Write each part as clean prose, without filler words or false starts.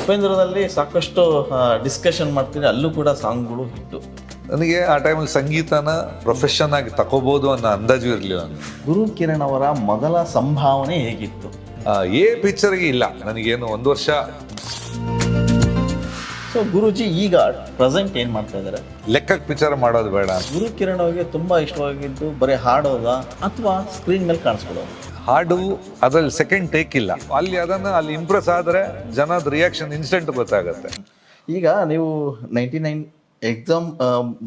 ಉಪೇಂದ್ರದಲ್ಲಿ ಸಾಕಷ್ಟು ಡಿಸ್ಕಷನ್ ಮಾಡ್ತೀನಿ, ಅಲ್ಲೂ ಕೂಡ ಸಾಂಗ್ಗಳು ಹಿಟ್ಟು. ನನಗೆ ಆ ಟೈಮಲ್ಲಿ ಸಂಗೀತನ ಪ್ರೊಫೆಷನ್ ಆಗಿ ತಗೋಬೋದು ಅನ್ನೋ ಅಂದಾಜು ಇರಲಿಲ್ಲ ನನಗೆ. ಗುರು ಕಿರಣ್ ಅವರ ಮೊದಲ ಸಂಭಾವನೆ ಹೇಗಿತ್ತು? ಪಿಕ್ಚರ್ಗೆ ಇಲ್ಲ ನನಗೇನು, ಒಂದು ವರ್ಷ. ಸೊ ಗುರುಜಿ ಈಗ ಪ್ರೆಸೆಂಟ್ ಏನು ಮಾಡ್ತಾ ಇದ್ದಾರೆ? ಲೆಕ್ಕಕ್ಕೆ ಪಿಕ್ಚರ್ ಮಾಡೋದು ಬೇಡ. ಗುರು ಕಿರಣ್ ಅವ್ರಿಗೆ ತುಂಬ ಇಷ್ಟವಾಗಿದ್ದು ಬರೀ ಹಾಡೋದ ಅಥವಾ ಸ್ಕ್ರೀನ್ ಮೇಲೆ ಕಾಣಿಸ್ಕೊಳ್ಳೋದು? ಹಾಡು ಅದ್ರಲ್ಲಿ ಸೆಕೆಂಡ್ ಟೇಕ್ ಇಲ್ಲ, ಅಲ್ಲಿ ಇಂಪ್ರೆಸ್ ಆದರೆ ಜನದ ರಿಯಾಕ್ಷನ್ ಇನ್ಸ್ಟೆಂಟ್ ಗೊತ್ತಾಗುತ್ತೆ. ಈಗ ನೀವು 99 ಎಕ್ಸಾಮ್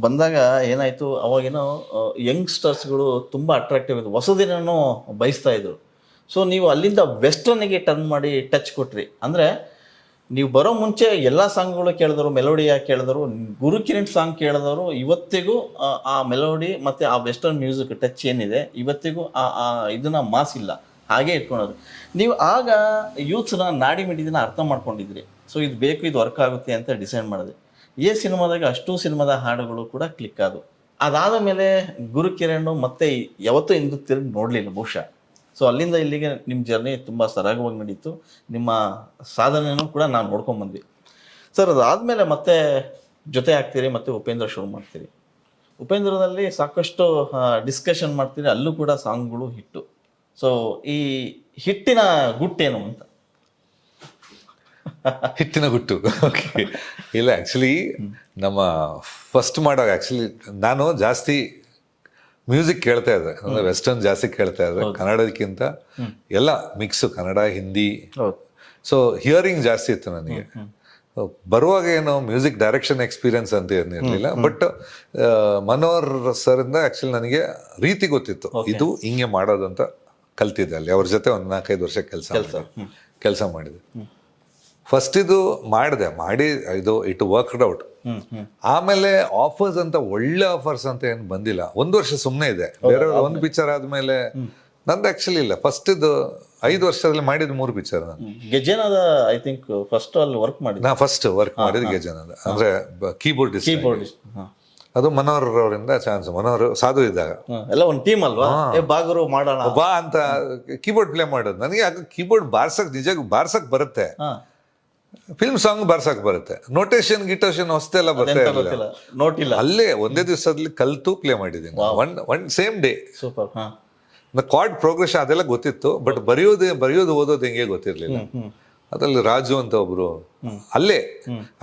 ಬಂದಾಗ ಏನಾಯಿತು, ಅವಾಗೇನೋ ಯಂಗ್ಸ್ಟರ್ಸ್ಗಳು ತುಂಬ ಅಟ್ರಾಕ್ಟಿವ್ ಇತ್ತು, ಹೊಸದಿನೂ ಬಯಸ್ತಾ ಇದ್ರು. ಸೊ ನೀವು ಅಲ್ಲಿಂದ ವೆಸ್ಟರ್ನಿಗೆ ಟರ್ನ್ ಮಾಡಿ ಟಚ್ ಕೊಟ್ರಿ. ಅಂದರೆ ನೀವು ಬರೋ ಮುಂಚೆ ಎಲ್ಲ ಸಾಂಗ್ಗಳು ಕೇಳಿದವರು, ಮೆಲೋಡಿಯಾಗಿ ಕೇಳಿದವರು, ಗುರು ಕಿರಣ್ ಸಾಂಗ್ ಕೇಳಿದವರು ಇವತ್ತಿಗೂ ಆ ಮೆಲೋಡಿ ಮತ್ತು ಆ ವೆಸ್ಟರ್ನ್ ಮ್ಯೂಸಿಕ್ ಟಚ್ ಏನಿದೆ ಇವತ್ತಿಗೂ ಇದನ್ನು ಮಾಸಿಲ್ಲ, ಹಾಗೆ ಇಟ್ಕೊಳೋದು. ನೀವು ಆಗ ಯೂತ್ಸ್ನ ನಾಡಿ ಮಿಡಿದಿನ ಅರ್ಥ ಮಾಡ್ಕೊಂಡಿದ್ರಿ. ಸೊ ಇದು ಬೇಕು, ಇದು ವರ್ಕ್ ಆಗುತ್ತೆ ಅಂತ ಡಿಸೈಡ್ ಮಾಡಿದೆ. ಈ ಸಿನಿಮಾದಾಗ ಅಷ್ಟು ಸಿನಿಮಾದ ಹಾಡುಗಳು ಕೂಡ ಕ್ಲಿಕ್ ಆದವು. ಅದಾದ ಮೇಲೆ ಗುರು ಕಿರಣ್ ಮತ್ತೆ ಯಾವತ್ತೂ ಹಿಂದೆ ತಿರುಗಿ ನೋಡಲಿಲ್ಲ ಬಹುಶಃ. ಸೊ ಅಲ್ಲಿಂದ ಇಲ್ಲಿಗೆ ನಿಮ್ಮ ಜರ್ನಿ ತುಂಬ ಸರಾಗವಾಗಿ ನಡೀತು. ನಿಮ್ಮ ಸಾಧನೆಯೂ ಕೂಡ ನಾವು ನೋಡ್ಕೊಂಬಂದ್ವಿ ಸರ್. ಅದಾದಮೇಲೆ ಮತ್ತೆ ಜೊತೆ ಆಗ್ತೀರಿ, ಮತ್ತು ಉಪೇಂದ್ರ ಶುರು ಮಾಡ್ತೀರಿ. ಉಪೇಂದ್ರದಲ್ಲಿ ಸಾಕಷ್ಟು ಡಿಸ್ಕಷನ್ ಮಾಡ್ತೀರಿ, ಅಲ್ಲೂ ಕೂಡ ಸಾಂಗ್ಗಳು ಹಿಟ್ಟು. ಸೊ ಈ ಹಿಟ್ಟಿನ ಗುಟ್ಟೇನು ಅಂತ? ಹಿಟ್ಟಿನ ಗುಟ್ಟು ಓಕೆ. ಇಲ್ಲ, ಆ್ಯಕ್ಚುಲಿ ನಮ್ಮ ಫಸ್ಟ್ ಮಾಡುವಾಗ ಆ್ಯಕ್ಚುಲಿ ನಾನು ಜಾಸ್ತಿ ಮ್ಯೂಸಿಕ್ ಕೇಳ್ತಾ ಇದ್ದೆ, ಅಂದರೆ ವೆಸ್ಟರ್ನ್ ಜಾಸ್ತಿ ಕೇಳ್ತಾ ಇದ್ದೆ ಕನ್ನಡಕ್ಕಿಂತ. ಎಲ್ಲ mix, Kannada Hindi. So hearing ಜಾಸ್ತಿ ಇತ್ತು ನನಗೆ. ಬರುವಾಗ ಏನೋ ಮ್ಯೂಸಿಕ್ ಡೈರೆಕ್ಷನ್ ಎಕ್ಸ್ಪೀರಿಯನ್ಸ್ ಅಂತ ಏನಿರಲಿಲ್ಲ, ಬಟ್ ಮನೋಹರ್ ಸರಿಂದ ಆ್ಯಕ್ಚುಲಿ ನನಗೆ ರೀತಿ ಗೊತ್ತಿತ್ತು, ಇದು ಹಿಂಗೆ ಮಾಡೋದು ಅಂತ ಕಲ್ತಿದ್ದೆ. ಅಲ್ಲಿ ಅವ್ರ ಜೊತೆ ಒಂದು 4-5 ವರ್ಷ ಕೆಲಸ ಮಾಡಿದೆ. ಫಸ್ಟ್ ಇದು ಮಾಡಿ ಇದು ಇಟ್ ವರ್ಕ್ಡ್ ಔಟ್. ಆಮೇಲೆ ಆಫರ್ಸ್ ಅಂತ ಒಳ್ಳೆ ಆಫರ್ಸ್ ಅಂತ ಏನು ಬಂದಿಲ್ಲ. 1 ವರ್ಷ ಸುಮ್ಮನೆ ಇದೆ. ಬೇರೆಯವ್ರು ಒಂದು ಪಿಕ್ಚರ್ ಆದ್ಮೇಲೆ ನಂದು ಆಕ್ಚುಲಿ ಇಲ್ಲ. ಫಸ್ಟ್ ಇದು 5 ವರ್ಷದಲ್ಲಿ ಮಾಡಿದ 3 ಪಿಕ್ಚರ್. ನಾನು ಗೆಜೆನದ ಐ ಥಿಂಕ್ ಫಸ್ಟ್ ಅಲ್ಲಿ ವರ್ಕ್ ಮಾಡಿದ್ದೆ. ನಾ ಫಸ್ಟ್ ವರ್ಕ್ ಮಾಡಿದ ಗೆಜೆನದ, ಅಂದ್ರೆ ಕೀಬೋರ್ಡ್. ಅದು ಮನೋಹರ್ ಅವರಿಂದ ಚಾನ್ಸ್. ಮನೋಹರ್ ಸಾಧು ಇದ್ದಾಗ ಎಲ್ಲ ಒಂದು ಟೀಮ್ ಅಲ್ವಾ, ಬಾಗರು ಮಾಡೋಣ ಬಾ ಅಂತ ಕೀಬೋರ್ಡ್ ಪ್ಲೇ ಮಾಡೋದು. ನನಗೆ ಆಗ ಕೀಬೋರ್ಡ್ ಬಾರ್ಸಕ್ ಬರುತ್ತೆ, ಫಿಲ್ಮ್ ಸಾಂಗ್ ಬಾರ್ಸಕ್ ಬರುತ್ತೆ, ನೋಟೇಶನ್ ಗಿಟೇಶನ್ ಹೊಸದೆಲ್ಲ ಬರ್ತಾ ಇರಲಿಲ್ಲ, ನೋಟಿಲ್ಲ. ಅಲ್ಲೇ ಒಂದೇ ದಿವಸದಲ್ಲಿ ಕಲ್ತು ಪ್ಲೇ ಮಾಡಿದ್ದೀನಿ. One same day. Super. Card progression ಅದೆಲ್ಲ ಗೊತ್ತಿತ್ತು, ಬಟ್ ಬರೆಯೋದು ಓದೋದು ಹೆಂಗೆ ಗೊತ್ತಿರಲಿಲ್ಲ. ಅದ್ರಲ್ಲಿ ರಾಜು ಅಂತ ಒಬ್ರು ಅಲ್ಲೇ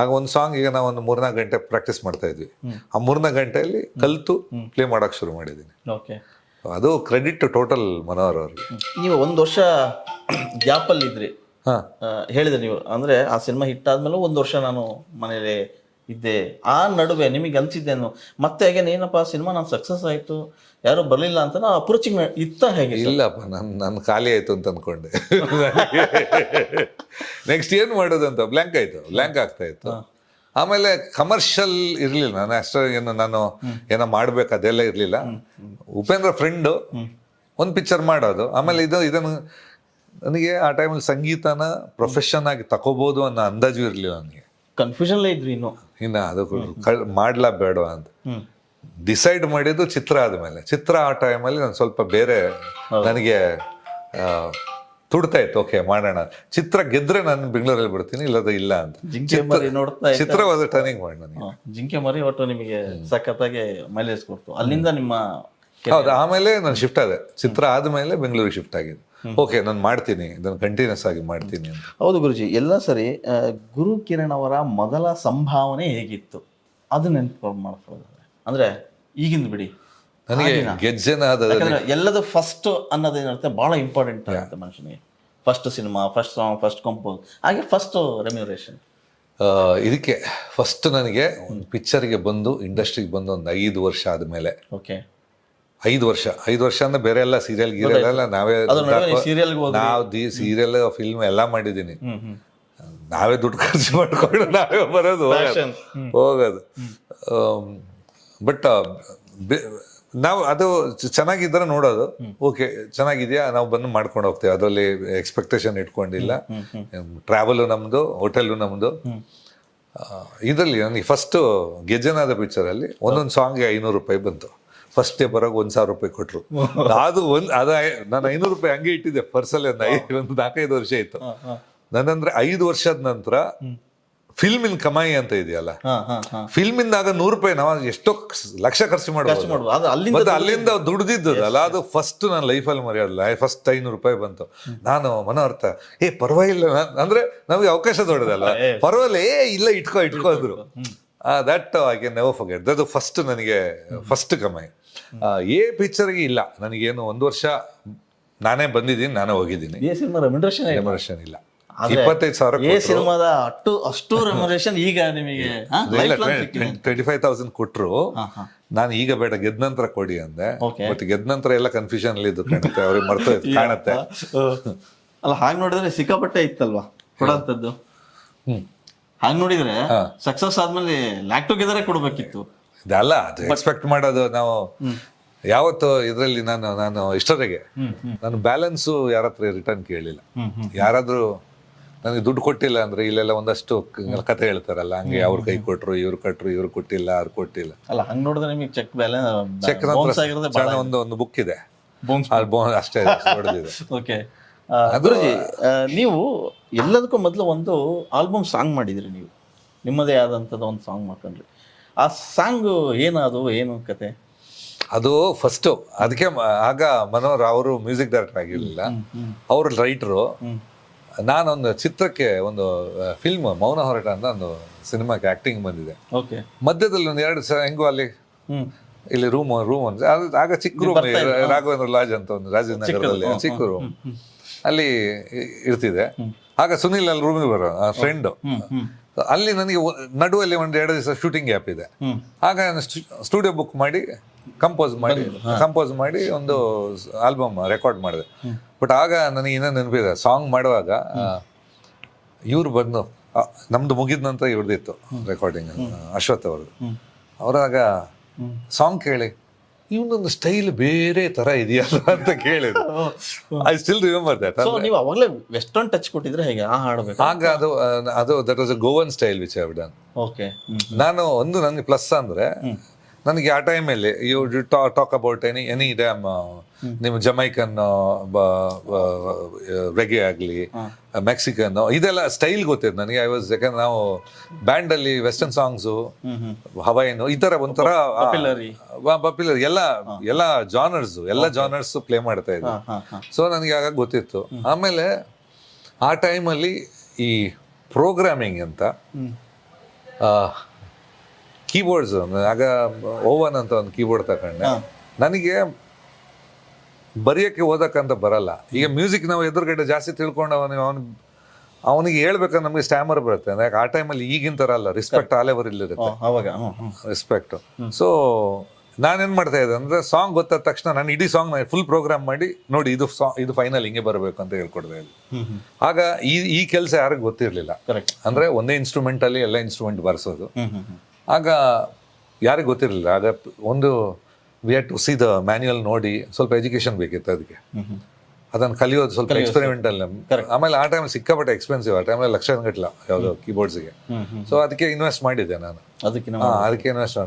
ಆಗ ಒಂದು ಸಾಂಗ್ ಈಗ ನಾವು ಒಂದು 3-4 ಗಂಟೆ ಪ್ರಾಕ್ಟೀಸ್ ಮಾಡ್ತಾ ಇದ್ವಿ. ಆ 3-4 ಗಂಟೆಯಲ್ಲಿ ಕಲ್ತು ಪ್ಲೇ ಮಾಡಕ್ ಶುರು ಮಾಡಿದ್ದೀನಿ. ಅದು ಕ್ರೆಡಿಟ್ ಟೋಟಲ್ ಮನೋಹರ್ ಅವ್ರಿಗೆ. ನೀವು 1 ವರ್ಷ ಗ್ಯಾಪಲ್ಲಿ ಇದ್ರಿ ಹೇಳಿದ್ರೆ ನೀವು, ಅಂದ್ರೆ ಆ ಸಿನಿಮಾ ಹಿಟ್ ಆದ್ಮೇಲೆ 1 ವರ್ಷ ನಾನು ಮನೇಲಿ ಇದ್ದೆ. ಆ ನಡುವೆ ನಿಮಗೆ ಅನ್ಸಿದ್ದೇನು ಮತ್ತೆ ಹೇಗೆ ಏನಪ್ಪ ಸಿನಿಮಾ ನಾನು ಸಕ್ಸಸ್ ಆಯ್ತು, ಯಾರು ಬರ್ಲಿಲ್ಲ ಅಂತ ಅಪ್ರೋಚಿಂಗ್ ಇತ್ತ ಹೇಗೆ? ಇಲ್ಲಪ್ಪ, ನನ್ನ ಖಾಲಿ ಆಯ್ತು ಅಂತ ಅನ್ಕೊಂಡೆ. ನೆಕ್ಸ್ಟ್ ಏನ್ ಮಾಡೋದು ಅಂತ ಬ್ಲ್ಯಾಂಕ್ ಆಗ್ತಾ ಇತ್ತು. ಆಮೇಲೆ ಕಮರ್ಷಿಯಲ್ ಇರ್ಲಿಲ್ಲ, ನಾನು ಅಷ್ಟೇನು ನಾನು ಏನೋ ಮಾಡ್ಬೇಕು ಅದೆಲ್ಲ ಇರ್ಲಿಲ್ಲ. ಉಪೇಂದ್ರ ಫ್ರೆಂಡು ಒಂದು ಪಿಕ್ಚರ್ ಮಾಡೋದು, ಆಮೇಲೆ ಇದನ್ನು ನನಗೆ ಆ ಟೈಮಲ್ಲಿ ಸಂಗೀತನ ಪ್ರೊಫೆಷನ್ ಆಗಿ ತಗೋಬೋದು ಅನ್ನೋ ಅಂದಾಜು ಇರಲಿಲ್ಲ ನನಗೆ. ಕನ್ಫ್ಯೂಷನ್ ಇದ್ರಿ ಇನ್ನು ಅದು ಮಾಡ್ಲಾ ಬೇಡ ಅಂತ ಡಿಸೈಡ್ ಮಾಡಿದ್ದು ಚಿತ್ರ ಆದಮೇಲೆ. ಚಿತ್ರ ಆ ಟೈಮಲ್ಲಿ ನಾನು ಸ್ವಲ್ಪ ಬೇರೆ ನನಗೆ ತುಡ್ತಾ ಇತ್ತು, ಓಕೆ ಮಾಡೋಣ. ಚಿತ್ರ ಗೆದ್ರೆ ನಾನು ಬೆಂಗಳೂರಲ್ಲಿ ಬಿಡ್ತೀನಿ, ಇಲ್ಲದ ಇಲ್ಲ ಅಂತ. ಚಿತ್ರ ಒಂದು ಟರ್ನಿಂಗ್ ಮಾಡಿ ನನಗೆ. ಜಿಂಕೆ ಮರಿ ಒಟ್ಟು ನಿಮಗೆ ಸಖತ್ತಾಗಿ ಮೈಲೇಜ್ ಕೊಡ್ತು. ಅಲ್ಲಿಂದ ನಿಮ್ಮ ಹೌದು. ಆಮೇಲೆ ನಾನು ಶಿಫ್ಟ್ ಆದೆ, ಚಿತ್ರ ಆದ್ಮೇಲೆ ಬೆಂಗಳೂರಿಗೆ ಶಿಫ್ಟ್ ಆಗಿದೆ. ಓಕೆ, ನಾನು ಮಾಡ್ತೀನಿ, ಇದನ್ನು ಕಂಟಿನ್ಯೂಸ್ ಆಗಿ ಮಾಡ್ತೀನಿ ಅಂತ. ಹೌದು ಗುರುಜಿ, ಎಲ್ಲ ಸರಿ. ಗುರು ಕಿರಣ್ ಅವರ ಮೊದಲ ಸಂಭಾವನೆ ಹೇಗಿತ್ತು ಅದು ನೆನ್ಪು ಮಾಡ್ಕೊಳ್ಳೋದು. ಅಂದ್ರೆ ಈಗಿಂದ ಬಿಡಿ, ನನಗೆ ಗೆಜ್ಜೆನ ಎಲ್ಲದ ಫಸ್ಟ್ ಅನ್ನೋದೇನಿರುತ್ತೆ ಬಹಳ ಇಂಪಾರ್ಟೆಂಟ್ ಆಗುತ್ತೆ ಮನುಷ್ಯನಿಗೆ. First cinema, first song, first compose, ಹಾಗೆ ಫಸ್ಟ್ ರೆಮ್ಯುನರೇಷನ್. ಇದಕ್ಕೆ ಫಸ್ಟ್ ನನಗೆ ಒಂದು ಪಿಕ್ಚರ್ಗೆ ಬಂದು ಇಂಡಸ್ಟ್ರಿಗೆ ಬಂದು ಒಂದು 5 ವರ್ಷ ಆದಮೇಲೆ. ಓಕೆ, 5 ವರ್ಷ ಅಂದ್ರೆ ಬೇರೆ ಎಲ್ಲ ಸೀರಿಯಲ್ ಎಲ್ಲ ನಾವೇ ಸೀರಿಯಲ್ ಫಿಲ್ಮ್ ಎಲ್ಲ ಮಾಡಿದ್ದೀನಿ. ನಾವೇ ದುಡ್ಡು ಖರ್ಚು ಮಾಡ್ಕೊಂಡು ನಾವೇ ಬರೋದು ಹೋಗೋದು. ಬಟ್ ನಾವು ಅದು ಚೆನ್ನಾಗಿದ್ರೆ ನೋಡೋದು, ಓಕೆ ಚೆನ್ನಾಗಿದೆಯಾ ನಾವು ಬಂದು ಮಾಡ್ಕೊಂಡು ಹೋಗ್ತೇವೆ. ಅದರಲ್ಲಿ ಎಕ್ಸ್ಪೆಕ್ಟೇಷನ್ ಇಟ್ಕೊಂಡಿಲ್ಲ. ಟ್ರಾವೆಲು ನಮ್ಮದು, ಹೋಟೆಲು ನಮ್ಮದು. ಇದರಲ್ಲಿ ನನಗೆ ಫಸ್ಟು ಗೆಜ್ಜೆನಾದ ಪಿಕ್ಚರಲ್ಲಿ ಒಂದೊಂದು ಸಾಂಗ್ಗೆ 500 ರೂಪಾಯಿ ಬಂತು. ಫಸ್ಟ್ ಡೇ ಬರೋಕೆ 1,000 ರೂಪಾಯಿ ಕೊಟ್ಟರು. ಅದು ನಾನು 500 ರೂಪಾಯಿ ಹಂಗೆ ಇಟ್ಟಿದ್ದೆ ಪರ್ಸಲ್ಲಿ. ಒಂದು 4-5 ವರ್ಷ ಇತ್ತು. ನನ್ನಂದ್ರೆ 5 ವರ್ಷದ ನಂತರ ಫಿಲ್ಮಿನ ಕಮಾಯಿ ಅಂತ ಇದೆಯಲ್ಲ, ಹಾ ಹಾ ಹಾ ಫಿಲ್ಮಿಂದಾಗ ₹100 ನಾವು ಎಷ್ಟೋ ಲಕ್ಷ ಖರ್ಚು ಮಾಡ್ಬೋದು. ಮಾಡ್ಬೋದು. ಅದು ಅಲ್ಲಿಂದ ಮತ್ತೆ ಅಲ್ಲಿಂದ ದುಡ್ದಿದ್ದಲ್ಲ, ಅದು ಫಸ್ಟ್ ನನ್ನ ಲೈಫಲ್ಲಿ ಮರೆಯೋಲ್ಲ. ಫಸ್ಟ್ ₹500 ಬಂತು. ನಾನು ಮನೋರ್ಥ ಪರವಾಗಿಲ್ಲ ಅಂದ್ರೆ ನಮಗೆ ಅವಕಾಶ ದೊಡ್ಡದಲ್ಲ, ಪರವಾಗಿಲ್ಲ ಇಲ್ಲ ಇಟ್ಕೋ ಅಂದ್ರು. That I can never forget. That first ನನಗೆ ಫಸ್ಟ್ ಕಮಾಯಿ. ಪಿಕ್ಚರ್ಗೆ ಇಲ್ಲ ನನಗೇನು 1 ವರ್ಷ ನಾನೇ ಬಂದಿದ್ದೀನಿ, ನಾನೇ ಹೋಗಿದ್ದೀನಿ. ಈ ಸಿನಿಮಾ ರೆಮ್ಯುನರೇಷನ್ ಇಲ್ಲ. 25,000 ಸಿನಿಮಾದ ಅಷ್ಟು ರೆಮ್ಯುನರೇಷನ್ ಈಗ ನಿಮಗೆ 25,000 ಕೊಟ್ರು. ನಾನು ಈಗ ಬೇಡ ಗೆದ್ದ ನಂತರ ಕೊಡಿ ಅಂದೆ. ಮತ್ತೆ ಗೆದ್ದ ನಂತರ ಎಲ್ಲ ಕನ್ಫ್ಯೂಷನ್ ಅಲ್ಲಿ ಇದ್ದು ಕಾಣುತ್ತೆ, ಅವ್ರಿಗೆ ಮರ್ತೋಯ್ತು ಕಾಣುತ್ತೆ. ಅಲ್ಲ ಹಾಗೆ ನೋಡಿದ್ರೆ ಸಿಕ್ಕಾಪಟ್ಟೆ ಇತ್ತಲ್ವಾ ಕೊಡಂತದ್ದು. ಹಾಗೆ ನೋಡಿದ್ರೆ ಸಕ್ಸಸ್ ಆದ್ಮೇಲೆ ಲ್ಯಾಕ್ ಟುಗೆದರ್ ಕೊಡ್ಬೇಕಿತ್ತು. ಇದಲ್ಲ ಅದು ಎಕ್ಸ್ಪೆಕ್ಟ್ ಮಾಡೋದು ನಾವು ಯಾವತ್ತು ಇದರಲ್ಲಿ. ನಾನು ಇಷ್ಟರಿಗೆ ನಾನು ಬ್ಯಾಲೆನ್ಸು ಯಾರ ಹತ್ರ ರಿಟರ್ನ್ ಕೇಳಿಲ್ಲ. ಯಾರಾದ್ರೂ ನನಗೆ ದುಡ್ಡು ಕೊಟ್ಟಿಲ್ಲ ಅಂದ್ರೆ ಇಲ್ಲೆಲ್ಲ ಒಂದಷ್ಟು ಕತೆ ಹೇಳ್ತಾರಲ್ಲ, ಹಂಗೆ ಅವ್ರು ಕೈ ಕೊಟ್ರು, ಇವ್ರು ಕಟ್ರು, ಇವ್ರು ಕೊಟ್ಟಿಲ್ಲ, ಅವ್ರು ಕೊಟ್ಟಿಲ್ಲ. ಅಲ್ಲ ಹಂಗ್ ನೋಡಿದ್ರೆ ನಿಮಗೆ ಚೆಕ್ ಚೆಕ್ ಒಂದು ಬುಕ್ ಇದೆ ಅಷ್ಟೇ ದೊಡ್ಡದಿದೆ. ಓಕೆ ಗುರುಜಿ, ನೀವು ಎಲ್ಲದಕ್ಕೂ ಮೊದಲು ಒಂದು ಆಲ್ಬಮ್ ಸಾಂಗ್ ಮಾಡಿದ್ರಿ, ನೀವು ನಿಮ್ಮದೇ ಆದಂಥದ್ದು ಒಂದು ಸಾಂಗ್ ಮಾಡ್ಕೊಂಡ್ರಿ. ಆ ಸಾಂಗ್ ಏನು ಕತೆ? ಅದು ಫಸ್ಟ್ ಅದಕ್ಕೆ ಆಗ ಮನೋಹರ್ ಅವರು ಮ್ಯೂಸಿಕ್ ಡೈರೆಕ್ಟರ್ ಆಗಿರ್ಲಿಲ್ಲ, ಅವರು ರೈಟರು. ನಾನೊಂದು ಚಿತ್ರಕ್ಕೆ ಒಂದು ಫಿಲ್ಮ್ ಮೌನ ಹೋರಾಟ ಅಂತ ಒಂದು ಸಿನಿಮಾಕ್ಕೆ ಆಕ್ಟಿಂಗ್ ಬಂದಿದೆ. ಮಧ್ಯದಲ್ಲಿ ಒಂದು 2 ಹೆಂಗು ಅಲ್ಲಿ ಇಲ್ಲಿ ರೂಮ್ ಅಂದ್ರೆ ಆಗ ಚಿಕ್ಕ ರೂಮ್, ರಾಘವೇಂದ್ರ ಲಾಜ್ ಅಂತ ಒಂದು ರಾಜನಗರದಲ್ಲಿ ಚಿಕ್ಕ ರೂಮ್ ಅಲ್ಲಿ ಇರ್ತಿದೆ. ಆಗ ಸುನಿಲ್ ಅಲ್ಲಿ ರೂಮಿಗೆ ಬರೋ ಫ್ರೆಂಡು. ಅಲ್ಲಿ ನನಗೆ ನಡುವಲ್ಲಿ 1-2 ದಿವಸ ಶೂಟಿಂಗ್ ಗ್ಯಾಪ್ ಇದೆ. ಆಗ ನಾನು ಸ್ಟುಡಿಯೋ ಬುಕ್ ಮಾಡಿ ಕಂಪೋಸ್ ಮಾಡಿ ಒಂದು ಆಲ್ಬಮ್ ರೆಕಾರ್ಡ್ ಮಾಡಿದೆ. ಬಟ್ ಆಗ ನನಗೆ ಇನ್ನೂ ನೆನಪಿದೆ, ಸಾಂಗ್ ಮಾಡುವಾಗ ಇವ್ರು ಬಂದು ನಮ್ದು ಮುಗಿದ ನಂತರ ಇವ್ರದಿತ್ತು ರೆಕಾರ್ಡಿಂಗ್, ಅಶ್ವಥ್ ಅವ್ರದ್ದು. ಅವರಾಗ ಸಾಂಗ್ ಕೇಳಿ ಇವನೊಂದು ಸ್ಟೈಲ್ ಬೇರೆ ತರ ಇದೆಯಲ್ಲ ಅಂತ ಕೇಳಿದ್ರು. I still remember that. ನೀವು ಅವಾಗಲೇ ವೆಸ್ಟರ್ನ್ ಟಚ್ ಕೊಟ್ಟಿದ್ರೆ ಹೇಗೆ ಆ ಹಾಡಬೇಕು? ಆಗ ಅದು that was a Goan style which I have done. Okay. ನಾನು ಒಂದು ನನಗೆ ಪ್ಲಸ್ ಅಂದ್ರೆ ನನಗೆ ಆ ಟೈಮಲ್ಲಿ you talk about any damn ನಿಮ್ಮ ಜಮೈಕನ್ ರೆಗೆ ಆಗಲಿ, ಮೆಕ್ಸಿಕನ್, ಇದೆಲ್ಲ ಸ್ಟೈಲ್ ಗೊತ್ತಿತ್ತು ನನಗೆ. ಐ ವಾಸ್, ಯಾಕಂದ್ರೆ ನಾವು ಬ್ಯಾಂಡಲ್ಲಿ ವೆಸ್ಟರ್ನ್ ಸಾಂಗ್ಸು, ಹವೈನು, ಈ ಥರ ಒಂಥರ ಪಾಪ್ಯುಲರ್ ಎಲ್ಲ ಜಾನರ್ಸ್ ಪ್ಲೇ ಮಾಡ್ತಾ ಇದ್ದೆ. ಸೊ ನನಗೆ ಆಗ ಗೊತ್ತಿತ್ತು. ಆಮೇಲೆ ಆ ಟೈಮಲ್ಲಿ ಈ ಪ್ರೋಗ್ರಾಮಿಂಗ್ ಅಂತ ಕೀಬೋರ್ಡ್ಸ್, ಆಗ ಓವನ್ ಅಂತ ಒಂದು ಕೀಬೋರ್ಡ್ ತಗೊಂಡೆ. ನನಗೆ ಬರೆಯೋಕ್ಕೆ ಓದಕ್ಕಂತ ಬರಲ್ಲ. ಈಗ ಮ್ಯೂಸಿಕ್ ನಾವು ಎದುರುಗಡೆ ಜಾಸ್ತಿ ತಿಳ್ಕೊಂಡು ಅವನಿಗೆ ಹೇಳ್ಬೇಕಂದ್ರೆ ನಮಗೆ ಸ್ಟ್ಯಾಮರ್ ಬರುತ್ತೆ. ಯಾಕೆ ಆ ಟೈಮಲ್ಲಿ ಈಗಿನ ಥರ ಅಲ್ಲ, ರೆಸ್ಪೆಕ್ಟ್ ಆ ಲೆವೆಲ್ ಇರುತ್ತೆ, ರೆಸ್ಪೆಕ್ಟ್. ಸೊ ನಾನೇನು ಮಾಡ್ತಾ ಇದ್ದೆ ಅಂದರೆ ಸಾಂಗ್ ಗೊತ್ತಾದ ತಕ್ಷಣ ನಾನು ಇಡೀ ಸಾಂಗ್ ಫುಲ್ ಪ್ರೋಗ್ರಾಮ್ ಮಾಡಿ ನೋಡಿ ಇದು ಫೈನಲ್ ಹಿಂಗೆ ಬರಬೇಕು ಅಂತ ಹೇಳ್ಕೊಡ್ತಾ ಇದ್ದೆ. ಆಗ ಈ ಕೆಲಸ ಯಾರಿಗೂ ಗೊತ್ತಿರಲಿಲ್ಲ. ಅಂದರೆ ಒಂದೇ ಇನ್ಸ್ಟ್ರೂಮೆಂಟಲ್ಲಿ ಎಲ್ಲ ಇನ್ಸ್ಟ್ರೂಮೆಂಟ್ ಬಾರಿಸೋದು. ಆಗ ಯಾರಿಗೆ ಗೊತ್ತಿರಲಿಲ್ಲ. ಆಗ ಒಂದು we had to see the manual ನೋಡಿ ಸ್ವಲ್ಪ ಎಜುಕೇಶನ್ ಬೇಕಿತ್ತು ಅದಕ್ಕೆ. ಅದನ್ನು ಕಲಿಯೋದು ಸ್ವಲ್ಪ ಎಕ್ಸ್ಪೆರಿಮೆಂಟಲ್. ಆಮೇಲೆ ಆ ಟೈಮಲ್ಲಿ ಸಿಕ್ಕಾಪಟ್ಟೆ ಎಕ್ಸ್ಪೆನ್ಸಿವ್. ಆ ಟೈಮಲ್ಲಿ ಲಕ್ಷಗಟ್ಟಲೆ ಯಾವುದೋ ಕೀಬೋರ್ಡ್ಸ್ಗೆ. ಸೊ ಅದಕ್ಕೆ ಇನ್ವೆಸ್ಟ್ ಮಾಡಿದ್ದೆ ನಾನು. ಅದಕ್ಕೆ ಇನ್ವೆಸ್ಟ್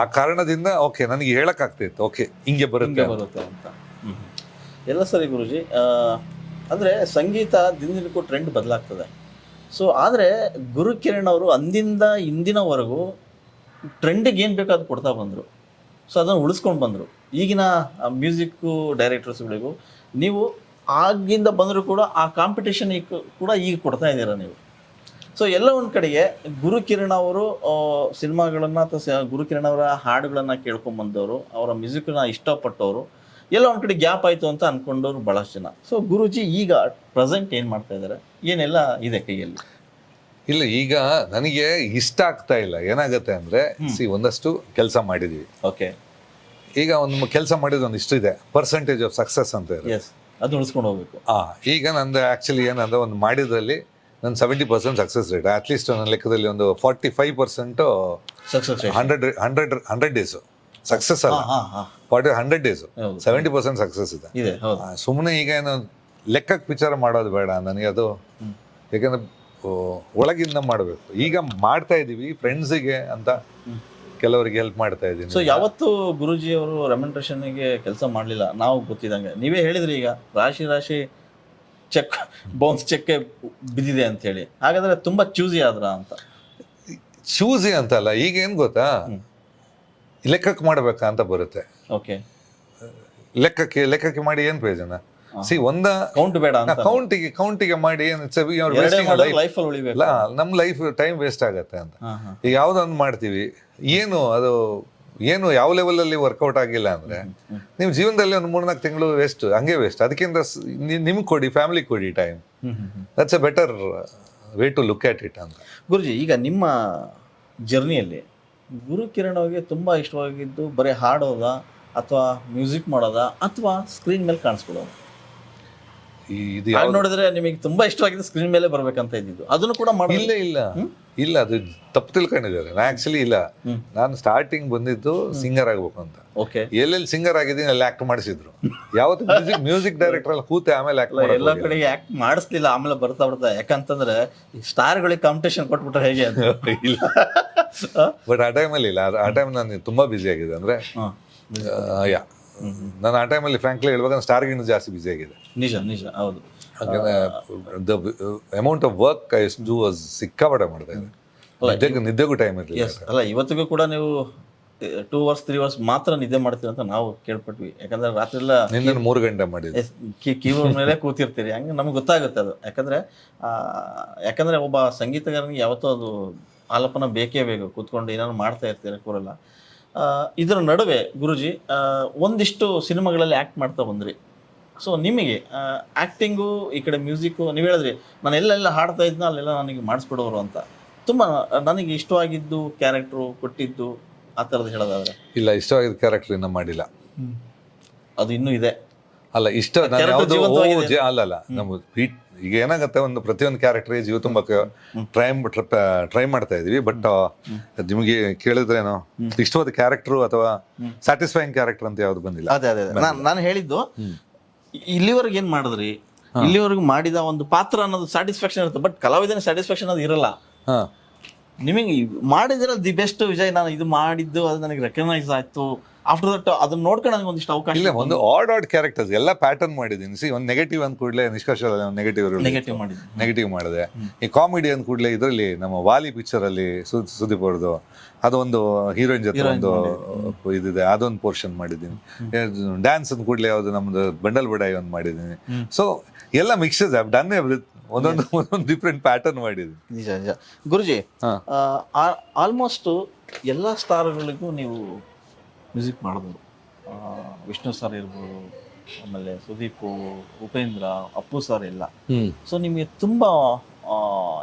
ಆ ಕಾರಣದಿಂದ ಓಕೆ ನನಗೆ ಹೇಳಕ್ಕಾಗ್ತಿತ್ತು, ಓಕೆ ಹಿಂಗೆ ಬರುತ್ತೆ ಅಂತ. ಎಲ್ಲ ಸರಿ ಗುರುಜಿ. ಅಂದರೆ ಸಂಗೀತ ದಿನದಿನಕ್ಕೂ ಟ್ರೆಂಡ್ ಬದಲಾಗ್ತದೆ. ಸೊ ಆದರೆ ಗುರುಕಿರಣ್ ಅವರು ಅಂದಿಂದ ಇಂದಿನವರೆಗೂ ಟ್ರೆಂಡಿಗೆ ಏನು ಬೇಕೋ ಅದು ಕೊಡ್ತಾ ಬಂದರು. ಸೊ ಅದನ್ನು ಉಳಿಸ್ಕೊಂಡು ಬಂದರು. ಈಗಿನ ಮ್ಯೂಸಿಕ್ಕು ಡೈರೆಕ್ಟರ್ಸ್ಗಳಿಗೂ ನೀವು ಆಗಿಂದ ಬಂದರೂ ಕೂಡ ಆ ಕಾಂಪಿಟೇಷನ್ ಕೂಡ ಈಗ ಕೊಡ್ತಾ ಇದ್ದೀರಾ ನೀವು. ಸೊ ಎಲ್ಲ ಒಂದು ಕಡೆಗೆ ಗುರುಕಿರಣ್ ಅವರು ಸಿನಿಮಾಗಳನ್ನು ಅಥವಾ ಗುರುಕಿರಣ್ ಅವರ ಹಾಡುಗಳನ್ನು ಕೇಳ್ಕೊಂಬಂದವರು, ಅವರ ಮ್ಯೂಸಿಕನ್ನ ಇಷ್ಟಪಟ್ಟವರು, ಎಲ್ಲ ಒಂದು ಕಡೆ ಗ್ಯಾಪ್ ಆಯಿತು ಅಂತ ಅಂದ್ಕೊಂಡವ್ರು ಭಾಳಷ್ಟು ಜನ. ಸೊ ಗುರೂಜಿ ಈಗ ಪ್ರೆಸೆಂಟ್ ಏನು ಮಾಡ್ತಾ ಇದ್ದಾರೆ, ಏನೆಲ್ಲ ಇದೆ ಕೈಯಲ್ಲಿ? ಇಲ್ಲ, ಈಗ ನನಗೆ ಇಷ್ಟ ಆಗ್ತಾ ಇಲ್ಲ. ಏನಾಗುತ್ತೆ ಅಂದರೆ ಒಂದಷ್ಟು ಕೆಲಸ ಮಾಡಿದ್ದೀವಿ. ಓಕೆ. ಈಗ ಒಂದು ಕೆಲಸ ಮಾಡಿದ ಒಂದು ಇಷ್ಟು ಇದೆ, ಪರ್ಸೆಂಟೇಜ್ ಆಫ್ ಸಕ್ಸಸ್ ಅಂತ ಇದೆ, ಅದು ಉಳಿಸ್ಕೊಂಡು ಹೋಗ್ಬೇಕು. ಈಗ ನಂದು ಆ್ಯಕ್ಚುಲಿ ಏನಂದ್ರೆ ಒಂದು ಮಾಡಿದ್ರಲ್ಲಿ ನನ್ನ 70% ಸಕ್ಸಸ್ ರೇಟ್. ಅಟ್ಲೀಸ್ಟ್ ನನ್ನ ಲೆಕ್ಕದಲ್ಲಿ ಒಂದು 45% ಸಕ್ಸಸ್. 100 ಡೇಸು ಸಕ್ಸಸ್ ಅಲ್ಲ, 100 ಡೇಸು 70% ಸಕ್ಸಸ್ ಇದೆ. ಸುಮ್ಮನೆ ಈಗ ಏನು ಲೆಕ್ಕಕ್ಕೆ ವಿಚಾರ ಮಾಡೋದು ಬೇಡ ನನಗೆ. ಅದು ಯಾಕಂದ್ರೆ ಒಳಗಿಂದ ಮಾಡಬೇಕು. ಈಗ ಮಾಡ್ತಾ ಇದ್ದೀವಿ ಫ್ರೆಂಡ್ಸಿಗೆ ಅಂತ, ಕೆಲವರಿಗೆ ಹೆಲ್ಪ್ ಮಾಡ್ತಾ ಇದ್ದೀನಿ. ಸೊ ಯಾವತ್ತು ಗುರೂಜಿ ಅವರು ರೆಮ್ಯುನರೇಷನ್ಗೆ ಕೆಲಸ ಮಾಡಲಿಲ್ಲ ನಾವು ಗೊತ್ತಿದ್ದಂಗೆ. ನೀವೇ ಹೇಳಿದ್ರಿ ಈಗ ರಾಶಿ ಚೆಕ್ ಬೌನ್ಸ್ ಚೆಕ್ ಬಿದ್ದಿದೆ ಅಂತ ಹೇಳಿ. ಹಾಗಾದ್ರೆ ತುಂಬಾ ಚೂಸಿ ಆದ್ರ ಅಂತ? ಚೂಸಿ ಅಂತಲ್ಲ, ಈಗ ಏನ್ ಗೊತ್ತಾ, ಲೆಕ್ಕಕ್ಕೆ ಮಾಡ್ಬೇಕಾ ಅಂತ ಬರುತ್ತೆ. ಓಕೆ, ಲೆಕ್ಕಕ್ಕೆ ಮಾಡಿ ಏನ್ ಪ್ರಯೋಜನ? ಸಿ ಕೌಂಟ್ ಬೇಡ ಅಂತ ಕೌಂಟಿಗೆ ಮಾಡಿ ಲೈಫಲ್ಲಿ ಉಳಿಬೇಕು. ನಮ್ ಲೈಫ್ ಟೈಮ್ ವೇಸ್ಟ್ ಆಗತ್ತೆ ಅಂತ. ಈಗ ಯಾವ್ದೊಂದು ಮಾಡ್ತೀವಿ, ಏನು ಯಾವ ಲೆವೆಲ್ ಅಲ್ಲಿ ವರ್ಕೌಟ್ ಆಗಿಲ್ಲ ಅಂದ್ರೆ ನೀವು ಜೀವನದಲ್ಲಿ ಒಂದು 3-4 ತಿಂಗಳು ವೇಸ್ಟ್, ಹಂಗೆ ವೇಸ್ಟ್. ಅದಕ್ಕಿಂತ ನಿಮ್ಗೆ ಕೊಡಿ, ಫ್ಯಾಮಿಲಿ ಕೊಡಿ time. That's a better way to look at it ಅಂತ. ಗುರುಜಿ, ಈಗ ನಿಮ್ಮ ಜರ್ನಿಯಲ್ಲಿ ಗುರು ಕಿರಣ್ ಅವ್ರಿಗೆ ತುಂಬಾ ಇಷ್ಟವಾಗಿದ್ದು ಬರೀ ಹಾಡೋದಾ ಅಥವಾ ಮ್ಯೂಸಿಕ್ ಮಾಡೋದಾ ಅಥವಾ ಸ್ಕ್ರೀನ್ ಮೇಲೆ ಕಾಣಿಸ್ಕೊಡೋದು? ಇದು ನೋಡಿದ್ರೆ ನಿಮಗೆ ತುಂಬಾ ಇಷ್ಟವಾಗಿದ್ದು ಸ್ಕ್ರೀನ್ ಮೇಲೆ ಬರ್ಬೇಕಂತ ಇದ್ದಿದ್ದು, ಅದನ್ನು ಕೂಡ ಮಾಡಿ. ಇಲ್ಲ ಅದು ತಪ್ಪು ತಿಳ್ಕೊಂಡಿದ್ದಾರೆ. ನಾ ಆಕ್ಚುಲಿ ಇಲ್ಲ, ನಾನು ಸ್ಟಾರ್ಟಿಂಗ್ ಬಂದಿದ್ದು ಸಿಂಗರ್ ಆಗ್ಬೇಕು ಅಂತ. ಓಕೆ, ಎಲ್ಲೆಲ್ಲಿ ಸಿಂಗರ್ ಆಗಿದ್ದೀನಿ ಅಲ್ಲಿ ಆಕ್ಟ್ ಮಾಡಿಸಿದ್ರು. ಯಾವತ್ತು ಮ್ಯೂಸಿಕ್ ಡೈರೆಕ್ಟರ್ ಅಲ್ಲಿ ಕೂತೆ ಆಮೇಲೆ ಆಕ್ಟ್ ಎಲ್ಲ ಕಡೆಗೆ ಆಕ್ಟ್ ಮಾಡಿಸ್ಲಿಲ್ಲ, ಆಮೇಲೆ ಬರ್ತಾ ಯಾಕಂತಂದ್ರೆ ಸ್ಟಾರ್ಗಳಿಗೆ ಕಾಂಪಿಟೇಷನ್ ಕೊಟ್ಬಿಟ್ರೆ ಹೇಗೆ ಅಂತ. ಇಲ್ಲ, ಬಟ್ ಆ ಟೈಮಲ್ಲಿ ಇಲ್ಲ. ಆ ಟೈಮ್ ನಾನು ತುಂಬಾ ಬ್ಯುಸಿ ಆಗಿದೆ. ಅಂದ್ರೆ ನಾನು ಆ ಟೈಮಲ್ಲಿ ಫ್ರಾಂಕ್ಲಿ ಹೇಳ್ಬೇಕಂದ್ರೆ ಸ್ಟಾರ್ಗಿಂತ ಜಾಸ್ತಿ ಬ್ಯುಸಿ ಆಗಿದೆ. ನಿಜ ಹೌದು. The amount of work I do was ಸಿಕ್ಕಾಪಟ್ಟೆ ಮಾಡ್ತಾ ಇದ್ದೆ. ನಿದ್ದೆಗೂ ಟೈಮ್ ಇರಲಿಲ್ಲ. ಅಲ್ಲ, ಇವತ್ತಿಗೂ ಕೂಡ ನೀವು 2 hours 3 hours ಮಾತ್ರ ನಿದ್ದೆ ಮಾಡ್ತೀರಿ ಅಂತ ನಾವು ಕೇಳ್ಪಟ್ವಿ. ಯಾಕಂದ್ರೆ ರಾತ್ರಿ ಎಲ್ಲ ನಿನ್ನೆ 3 ಗಂಟೆ ಮಾಡಿದ್ದೆ, ಕೀಬೋರ್ಡ್ ಮೇಲೆ ಕೂತಿರ್ತೀರಿ. ಹಂಗೆ ನಮ್ಗೆ ಗೊತ್ತಾಗುತ್ತೆ ಅದು. ಯಾಕಂದ್ರೆ ಒಬ್ಬ ಸಂಗೀತಗಾರನಿಗೆ ಯಾವತ್ತೂ ಅದು ಆಲಾಪನ ಬೇಕೇ ಬೇಕು. ಕೂತ್ಕೊಂಡು ಏನಾದ್ರು ಮಾಡ್ತಾ ಇರ್ತೀರ ಕೂರಲ್ಲ. ಇದರ ನಡುವೆ ಗುರುಜಿ ಒಂದಿಷ್ಟು ಸಿನಿಮಾಗಳಲ್ಲಿ ಆ್ಯಕ್ಟ್ ಮಾಡ್ತಾ ಬಂದ್ರಿ. ಸೊ ನಿಮಗೆ ಆ್ಯಕ್ಟಿಂಗು, ಈ ಕಡೆ ಮ್ಯೂಸಿಕ್ಕು, ನೀವು ಹೇಳಿದ್ರಿ ನಾನು ಎಲ್ಲೆಲ್ಲ ಹಾಡ್ತಾ ಇದ್ನ ಅಲ್ಲೆಲ್ಲ ನನಗೆ ಮಾಡಿಸ್ಬಿಡೋರು ಅಂತ. ತುಂಬ ನನಗೆ ಇಷ್ಟವಾಗಿದ್ದು ಕ್ಯಾರೆಕ್ಟ್ರು ಕೊಟ್ಟಿದ್ದು ಆ ಥರದ್ದು ಹೇಳೋದಾದ್ರೆ? ಇಲ್ಲ, ಇಷ್ಟವಾಗಿದ್ದ ಕ್ಯಾರೆಕ್ಟರ್ ಇನ್ನೂ ಮಾಡಿಲ್ಲ. ಅದು ಇನ್ನೂ ಇದೆ ಅಲ್ಲ, ಇಷ್ಟ ಅಲ್ಲಲ್ಲ ನಮ್ಮ ಈಗ ಏನಾಗುತ್ತೆ, ಪ್ರತಿಯೊಂದು ಕ್ಯಾರೆಕ್ಟರ್ ಜೀವ ತುಂಬಕ್ಕೆ ಟ್ರೈ ಮಾಡ್ತಾ ಇದೀವಿ. ಬಟ್ ನಿಮಗೆ ಕೇಳಿದ್ರೇನೋ ಇಷ್ಟವಾದ ಕ್ಯಾರೆಕ್ಟರ್ ಅಥವಾ ಸ್ಯಾಟಿಸ್ಫೈಯಿಂಗ್ ಕ್ಯಾರೆಕ್ಟರ್ ಅಂತ ಯಾವ್ದು ಬಂದಿಲ್ಲ. ಅದೇ ನಾನು ಹೇಳಿದ್ದು, ಇಲ್ಲಿವರೆಗೆ ಏನ್ ಮಾಡಿದ್ರಿ, ಇಲ್ಲಿವರೆಗೂ ಮಾಡಿದ ಒಂದು ಪಾತ್ರ ಅನ್ನೋದು ಸ್ಯಾಟಿಸ್ಫ್ಯಾಕ್ಷನ್ ಇರುತ್ತೆ. ಬಟ್ ಕಲಾವಿದನ ಸ್ಯಾಟಿಸ್ಫ್ಯಾಕ್ಷನ್ ಅದು ಇರಲ್ಲ. ನಿಮಗೆ ಮಾಡಿದ್ರೆ ದಿ ಬೆಸ್ಟ್ ವಿಜಯ್, ನಾನು ಇದು ಮಾಡಿದ್ದು ಅದು ನನಗೆ ರೆಕಗ್ನೈಸ್ ಆಯ್ತು. ಆಫ್ಟರ್ ದಟ್ ಅದನ್ನ ನೋಡ್ಕೊಂಡು ನನಗೆ ಒಂದಿಷ್ಟು ಅವಕಾಶ. ಇಲ್ಲ, ಒಂದು ಆಡ್ ಕ್ಯಾರೆಕ್ಟರ್ಸ್ ಎಲ್ಲ ಪ್ಯಾಟರ್ನ್ ಮಾಡಿದ್ದೀನಿ. ಸಿ, ಒಂದು ನೆಗೆಟಿವ್ ಅಂದ ಕೂಡಲೇ ನಿಷ್ಕರ್ಷ ನೆಗೆಟಿವ್ ಮಾಡಿದೆ. ಈ ಕಾಮಿಡಿ ಅಂದ ಕೂಡಲೇ ಇದರಲ್ಲಿ ನಮ್ಮ ವಾಲಿ ಪಿಕ್ಚರ್ ಅಲ್ಲಿ ಸುದೀಪ್ ಅವ್ರದ್ದು ಅದೊಂದು ಹೀರೋಯಿನ್ ಜೊತೆ ಒಂದು ಇದಿದೆ, ಅದೊಂದು ಪೋರ್ಷನ್ ಮಾಡಿದ್ದೀನಿ. ಡ್ಯಾನ್ಸ್ ಅಂದ ಕೂಡಲೇ ಯಾವ್ದು ನಮ್ದು ಬಂಡಲ್ ಬಡಾಯಿ ಒಂದು ಮಾಡಿದ್ದೀನಿ. ಸೊ ಎಲ್ಲ ಮಿಕ್ಸಸ್ ಡನ್ ಒಂದೊಂದು ಡಿಫ್ರೆಂಟ್ ಪ್ಯಾಟರ್ನ್ ಮಾಡಿದ್ದೀನಿ. ನಿಜ ಗುರುಜಿ, ಆಲ್ಮೋಸ್ಟ್ ಎಲ್ಲ ಸ್ಟಾರ್ಗಳಿಗೂ ನೀವು ಮ್ಯೂಸಿಕ್ ಮಾಡಿದ್ರು. ವಿಷ್ಣು ಸರ್ ಇರ್ಬೋದು, ಆಮೇಲೆ ಸುದೀಪ್, ಉಪೇಂದ್ರ, ಅಪ್ಪು ಸರ್ ಎಲ್ಲ. ಸೊ ನಿಮಗೆ ತುಂಬ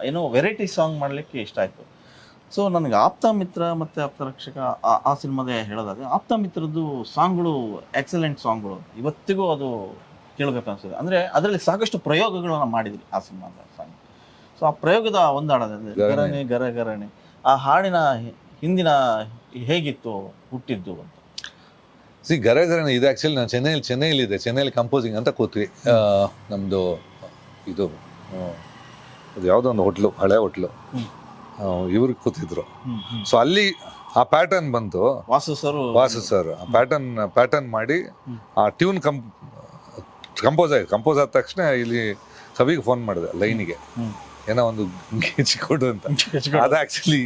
ಏನೋ ವೆರೈಟಿ ಸಾಂಗ್ ಮಾಡಲಿಕ್ಕೆ ಇಷ್ಟ ಆಯಿತು. ಸೊ ನನಗೆ ಆಪ್ತ ಮಿತ್ರ ಮತ್ತು ಆಪ್ತ ರಕ್ಷಕ ಆ ಸಿನಿಮಾದೇ ಹೇಳೋದಾದ್ರೆ, ಆಪ್ತ ಮಿತ್ರದ್ದು ಸಾಂಗ್ಗಳು ಎಕ್ಸಲೆಂಟ್ ಸಾಂಗ್ಗಳು, ಇವತ್ತಿಗೂ ಅದು ಕೇಳಬೇಕು ಅನ್ಸುತ್ತೆ. ಅಂದರೆ ಅದರಲ್ಲಿ ಸಾಕಷ್ಟು ಪ್ರಯೋಗಗಳನ್ನ ಮಾಡಿದ್ರಿ ಆ ಸಿನಿಮಾದ ಸಾಂಗ್. ಸೊ ಆ ಪ್ರಯೋಗದ ಒಂದು ಹಾಡೋದಂದ್ರೆ ಗರಣೆ ಗರಗರಣೆ, ಆ ಹಾಡಿನ ಹಿಂದಿನ ಹೇಗಿತ್ತು ಹುಟ್ಟಿದ್ದು ಅಂತ? ಸಿ, ಗರಗರಣೆ ಇದು ಆ್ಯಕ್ಚುಲಿ ನಾನು ಚೆನ್ನೈಯಲ್ಲಿ ಕಂಪೋಸಿಂಗ್ ಅಂತ ಕೂತ್ವಿ. ನಮ್ಮದು ಇದು ಯಾವುದೋ ಒಂದು ಹೋಟ್ಲು, ಹಳೆ ಹೋಟ್ಲು, ಇವ್ರು ಕೂತಿದ್ರು. ಸೊ ಅಲ್ಲಿ ಆ ಪ್ಯಾಟರ್ನ್ ಬಂತು. ವಾಸು ಸರ್ ಆ ಪ್ಯಾಟರ್ನ್ ಮಾಡಿ ಆ ಟ್ಯೂನ್ ಕಂಪೋಸ್ ಆದ ತಕ್ಷಣ ಇಲ್ಲಿ ಕವಿಗೆ ಫೋನ್ ಮಾಡಿದೆ ಲೈನಿಗೆ, ಏನೋ ಒಂದು ಗಿಚ್ಚಿಕೊಡು ಅಂತ. ಅದು ಆ್ಯಕ್ಚುಲಿ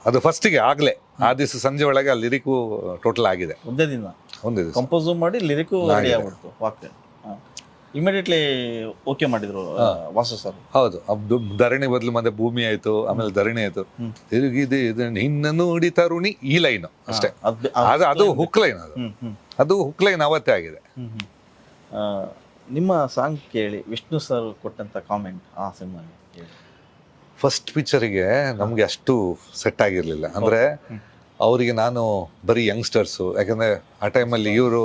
ಅದು ಫಸ್ಟಿಗೆ ಆಗಲೇ ಆ ದಿವಸ ಸಂಜೆ ಒಳಗೆ ಆ ಲಿರಿಕು ಟೋಟಲ್ ಆಗಿದೆ. ಒಂದೇ ದಿವಸ ಕಂಪೋಸ್ ಮಾಡಿ ಲಿರಿಕು ರೆಡಿ ಆಗ್ಬಿಡ್ತು. ವಾಕ್ಯ ಇಮಿಡಿಯೇಟ್ಲಿ ಓಕೆ ಮಾಡಿದ್ರು ವಾಸು ಸರ್. ಹೌದು, ಧರಣಿ ಬದಲು ಮತ್ತೆ ಭೂಮಿ ಆಯ್ತು, ಆಮೇಲೆ ಧರಣಿ ಆಯ್ತು, ತಿರುಗಿದೆ ನಿನ್ನ ನೋಡಿ ತರುಣಿ, ಈ ಲೈನ್ ಅಷ್ಟೇ. ಅದು ಹುಕ್ ಲೈನ್, ಅದು ಹುಕ್ ಲೈನ್ ಅವತ್ತೇ ಆಗಿದೆ. ನಿಮ್ಮ ಸಾಂಗ್ ಕೇಳಿ ವಿಷ್ಣು ಸರ್ ಕೊಟ್ಟಂತ ಕಾಮೆಂಟ್ ಆ ಸಿನಿಮಾಗೆ? ಫಸ್ಟ್ ಪಿಕ್ಚರಿಗೆ ನಮ್ಗೆ ಅಷ್ಟು ಸೆಟ್ ಆಗಿರ್ಲಿಲ್ಲ. ಅಂದ್ರೆ ಅವರಿಗೆ ನಾನು ಬರೀ ಯಂಗ್ಸ್ಟರ್ಸು, ಯಾಕಂದ್ರೆ ಆ ಟೈಮಲ್ಲಿ ಇವರು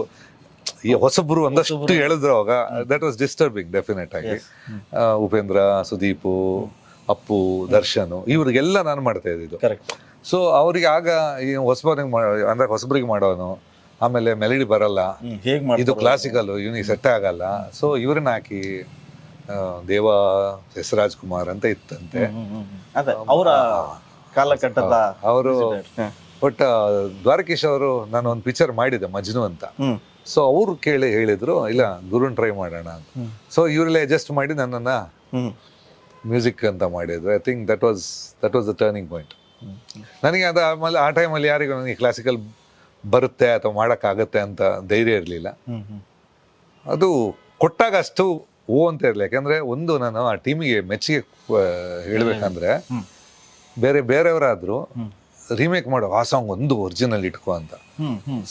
ಈ ಹೊಸಬ್ರು ಒಂದಷ್ಟು ಹೇಳಿದ್ರು ಅವಾಗ. ದಟ್ ವಾಸ್ ಡಿಸ್ಟರ್ಬಿಂಗ್ ಡೆಫಿನೆಟ್ ಆಗಿ. ಉಪೇಂದ್ರ, ಸುದೀಪು, ಅಪ್ಪು, ದರ್ಶನ್ ಇವ್ರಿಗೆಲ್ಲ ನಾನು ಮಾಡ್ತಾ ಇದ್ದಿದ್ದು. ಸೊ ಅವ್ರಿಗೆ ಆಗ ಈ ಹೊಸಬ್ರಿಗೆ ಮಾಡೋನು, ಆಮೇಲೆ ಮೆಲಡಿ ಬರಲ್ಲ, ಇದು ಕ್ಲಾಸಿಕಲ್, ಇವನಿಗೆ ಸೆಟ್ ಆಗಲ್ಲ. ಸೊ ಇವ್ರನ್ನ ಹಾಕಿ ದೇವ ಎಸ್ ರಾಜ್ಕುಮಾರ್ ಅಂತ ಇತ್ತಂತೆ ಅವರ ಕಾಲಘಟ್ಟದ ಅವರು. ಬಟ್ ದ್ವಾರಕೀಶ್ ಅವರು ನಾನು ಒಂದು ಪಿಕ್ಚರ್ ಮಾಡಿದ್ದೆ ಮಜ್ನು ಅಂತ. ಸೊ ಅವ್ರು ಹೇಳಿದ್ರು, ಇಲ್ಲ ಗುರುನ್ ಟ್ರೈ ಮಾಡೋಣ ಅಂತ. ಸೊ ಇವರೆಲ್ಲ ಅಡ್ಜಸ್ಟ್ ಮಾಡಿ ನನ್ನನ್ನ ಮ್ಯೂಸಿಕ್ ಅಂತ ಮಾಡಿದ್ರು. I think that was the turning point. ನನಗೆ ಅದು ಆಮೇಲೆ ಆ ಟೈಮಲ್ಲಿ ಯಾರಿಗೂ ನನಗೆ ಕ್ಲಾಸಿಕಲ್ ಬರುತ್ತೆ ಅಥವಾ ಮಾಡೋಕ್ಕಾಗತ್ತೆ ಅಂತ ಧೈರ್ಯ ಇರಲಿಲ್ಲ. ಅದು ಕೊಟ್ಟಾಗ ಅಷ್ಟು ಓ ಅಂತ ಇರಲಿಲ್ಲ. ಯಾಕಂದರೆ ಒಂದು ನಾನು ಆ ಟೀಮಿಗೆ ಮೆಚ್ಚುಗೆ ಹೇಳಬೇಕಂದ್ರೆ, ಬೇರೆಯವರಾದರೂ ರೀಮೇಕ್ ಮಾಡೋ ಆ ಸಾಂಗ್ ಒಂದು ಒರಿಜಿನಲ್ ಇಟ್ಕೋ ಅಂತ.